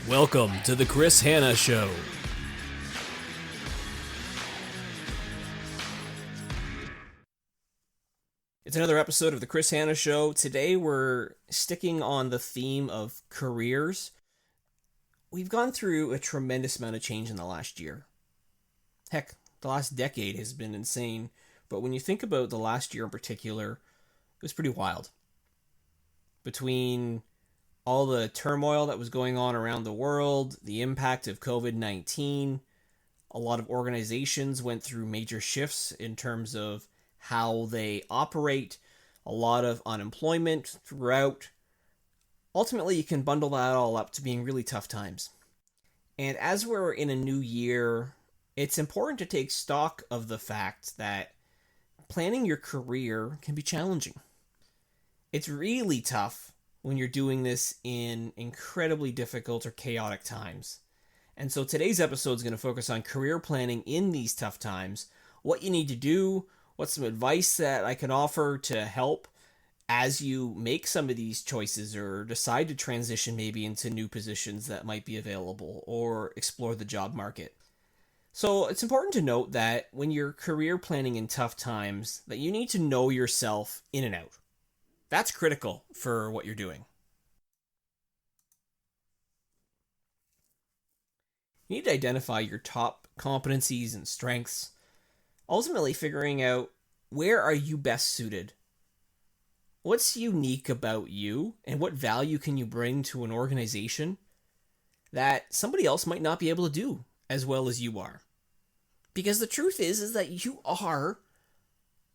Welcome to the Chris Hanna Show. It's another episode of the Chris Hanna Show. Today we're sticking on the theme of careers. We've gone through a tremendous amount of change in the last year. Heck, the last decade has been insane. But when you think about the last year in particular, it was pretty wild. Between all the turmoil that was going on around the world, the impact of COVID-19, a lot of organizations went through major shifts in terms of how they operate, a lot of unemployment throughout. Ultimately, you can bundle that all up to being really tough times. And as we're in a new year, it's important to take stock of the fact that planning your career can be challenging. It's really tough when you're doing this in incredibly difficult or chaotic times. And so today's episode is going to focus on career planning in these tough times, what you need to do, what's some advice that I can offer to help as you make some of these choices or decide to transition maybe into new positions that might be available or explore the job market. So it's important to note that when you're career planning in tough times, that you need to know yourself in and out. That's critical for what you're doing. You need to identify your top competencies and strengths, ultimately figuring out where are you best suited. What's unique about you and what value can you bring to an organization that somebody else might not be able to do as well as you are? Because the truth is that you are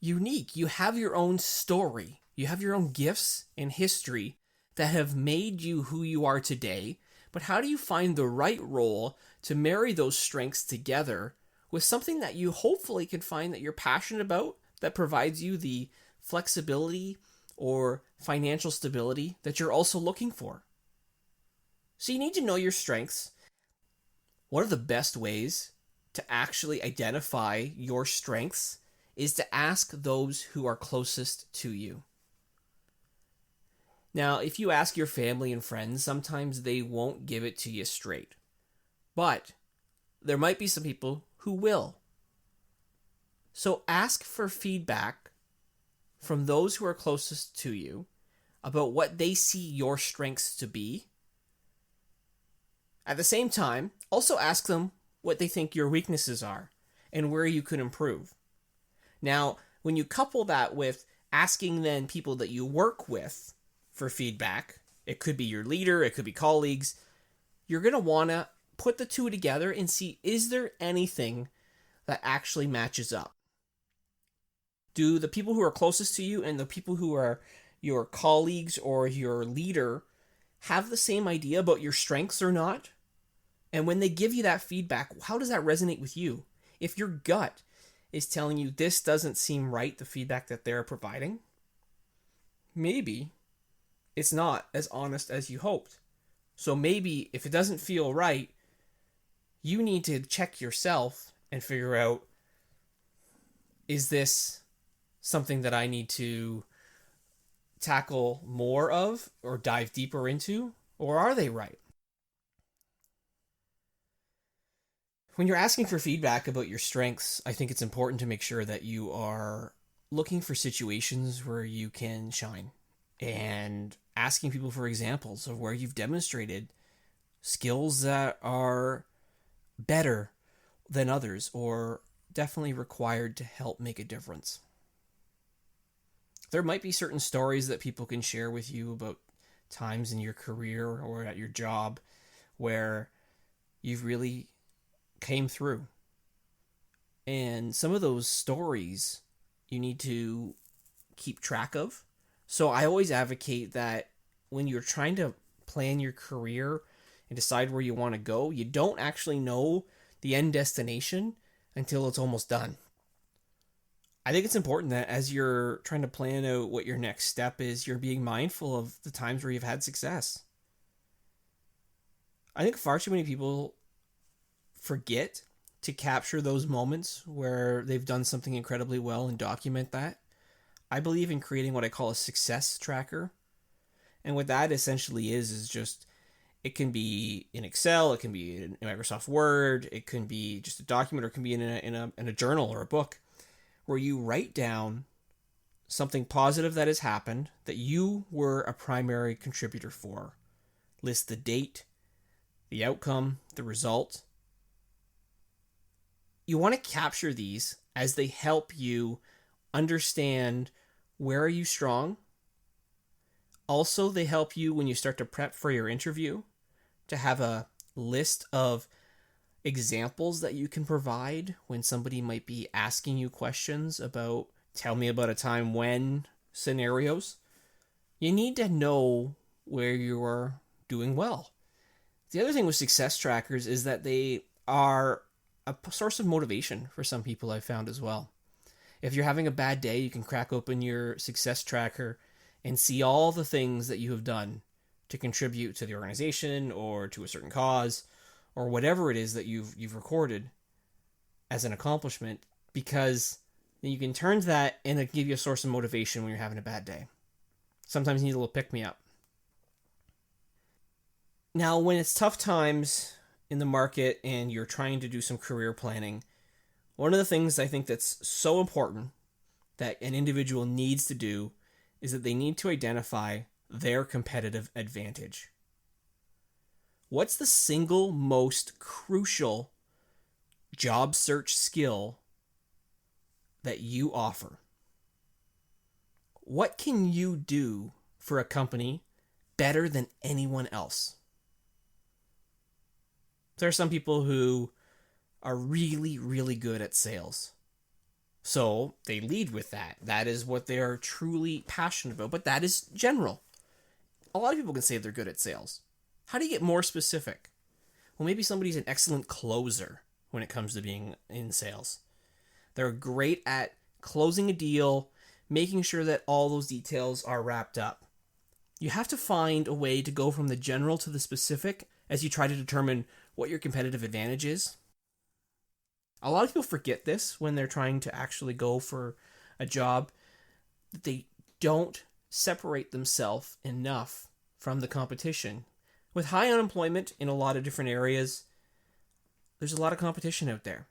unique. You have your own story. You have your own gifts and history that have made you who you are today. But how do you find the right role to marry those strengths together with something that you hopefully can find that you're passionate about, that provides you the flexibility or financial stability that you're also looking for? So you need to know your strengths. One of the best ways to actually identify your strengths is to ask those who are closest to you. Now, if you ask your family and friends, sometimes they won't give it to you straight. But there might be some people who will. So ask for feedback from those who are closest to you about what they see your strengths to be. At the same time, also ask them what they think your weaknesses are and where you could improve. Now, when you couple that with asking then people that you work with for feedback, it could be your leader, it could be colleagues, you're going to want to put the two together and see, is there anything that actually matches up? Do the people who are closest to you and the people who are your colleagues or your leader have the same idea about your strengths or not? And when they give you that feedback, how does that resonate with you? If your gut is telling you this doesn't seem right, the feedback that they're providing, maybe it's not as honest as you hoped. So maybe if it doesn't feel right, you need to check yourself and figure out, is this something that I need to tackle more of or dive deeper into, or are they right? When you're asking for feedback about your strengths, I think it's important to make sure that you are looking for situations where you can shine and asking people for examples of where you've demonstrated skills that are better than others or definitely required to help make a difference. There might be certain stories that people can share with you about times in your career or at your job where you've really came through. And some of those stories you need to keep track of. So I always advocate that when you're trying to plan your career and decide where you want to go, you don't actually know the end destination until it's almost done. I think it's important that as you're trying to plan out what your next step is, you're being mindful of the times where you've had success. I think far too many people forget to capture those moments where they've done something incredibly well and document that. I believe in creating what I call a success tracker. And what that essentially is just It can be in Excel, it can be in Microsoft Word, it can be just a document, or it can be in a journal or a book, where you write down something positive that has happened that you were a primary contributor for. List the date, the outcome, the result. You want to capture these as they help you understand where are you strong. Also, they help you when you start to prep for your interview to have a list of examples that you can provide when somebody might be asking you questions about tell me about a time when scenarios. You need to know where you are doing well. The other thing with success trackers is that they are a source of motivation for some people, I've found as well. If you're having a bad day, you can crack open your success tracker and see all the things that you have done to contribute to the organization or to a certain cause or whatever it is that you've recorded as an accomplishment, because you can turn to that and it give you a source of motivation when you're having a bad day. Sometimes you need a little pick-me-up. Now, when it's tough times in the market and you're trying to do some career planning, one of the things I think that's so important that an individual needs to do is that they need to identify their competitive advantage. What's the single most crucial job search skill that you offer? What can you do for a company better than anyone else? There are some people who are really, really good at sales. So they lead with that. That is what they are truly passionate about. But that is general. A lot of people can say they're good at sales. How do you get more specific? Well, maybe somebody's an excellent closer when it comes to being in sales. They're great at closing a deal, making sure that all those details are wrapped up. You have to find a way to go from the general to the specific as you try to determine what your competitive advantage is. A lot of people forget this when they're trying to actually go for a job, that they don't separate themselves enough from the competition. With high unemployment in a lot of different areas, there's a lot of competition out there.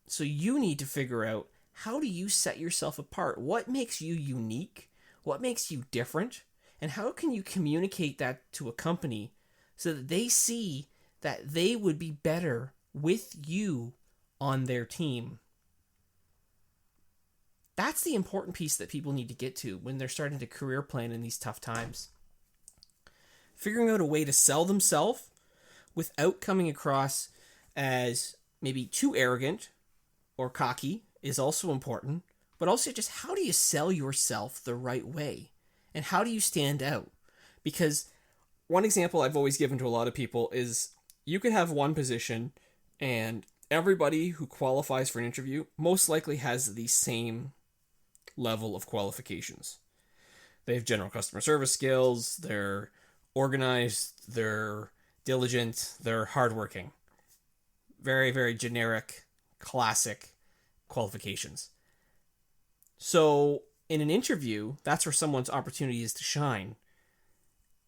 So you need to figure out, how do you set yourself apart? What makes you unique? What makes you different? And how can you communicate that to a company so that they see that they would be better with you on their team? That's the important piece that people need to get to when they're starting to career plan in these tough times. Figuring out a way to sell themselves without coming across as maybe too arrogant or cocky is also important. But also, just how do you sell yourself the right way? And how do you stand out? Because one example I've always given to a lot of people is you could have one position and everybody who qualifies for an interview most likely has the same level of qualifications. They have general customer service skills, they're organized, they're diligent, they're hardworking. Very, very generic, classic qualifications. So in an interview, that's where someone's opportunity is to shine.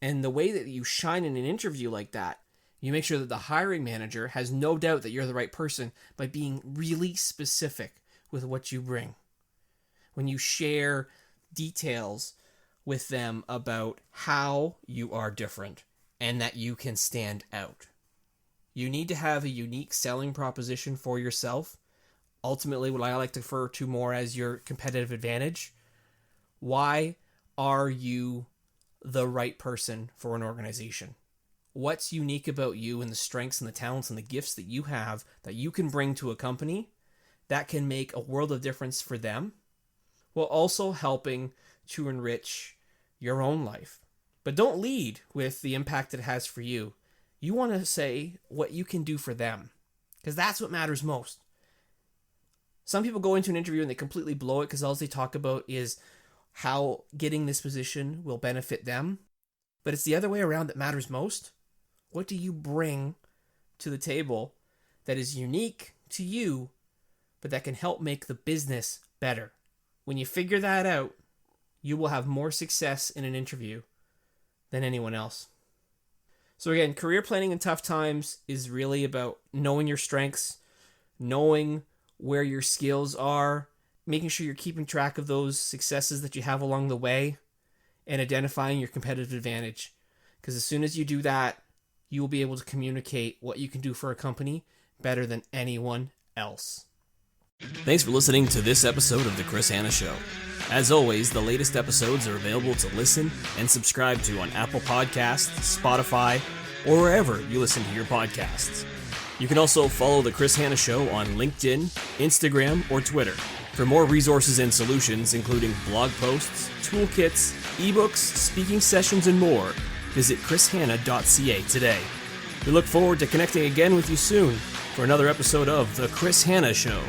And the way that you shine in an interview like that, you make sure that the hiring manager has no doubt that you're the right person by being really specific with what you bring. When you share details with them about how you are different and that you can stand out. You need to have a unique selling proposition for yourself. Ultimately, what I like to refer to more as your competitive advantage. Why are you the right person for an organization? What's unique about you and the strengths and the talents and the gifts that you have that you can bring to a company that can make a world of difference for them, while also helping to enrich your own life. But don't lead with the impact it has for you. You want to say what you can do for them, because that's what matters most. Some people go into an interview and they completely blow it because all they talk about is how getting this position will benefit them. But it's the other way around that matters most. What do you bring to the table that is unique to you, but that can help make the business better? When you figure that out, you will have more success in an interview than anyone else. So again, career planning in tough times is really about knowing your strengths, knowing where your skills are, making sure you're keeping track of those successes that you have along the way, and identifying your competitive advantage. Because as soon as you do that, you will be able to communicate what you can do for a company better than anyone else. Thanks for listening to this episode of The Chris Hanna Show. As always, the latest episodes are available to listen and subscribe to on Apple Podcasts, Spotify, or wherever you listen to your podcasts. You can also follow The Chris Hanna Show on LinkedIn, Instagram, or Twitter for more resources and solutions, including blog posts, toolkits, ebooks, speaking sessions, and more. Visit chrishanna.ca today. We look forward to connecting again with you soon for another episode of The Chris Hanna Show.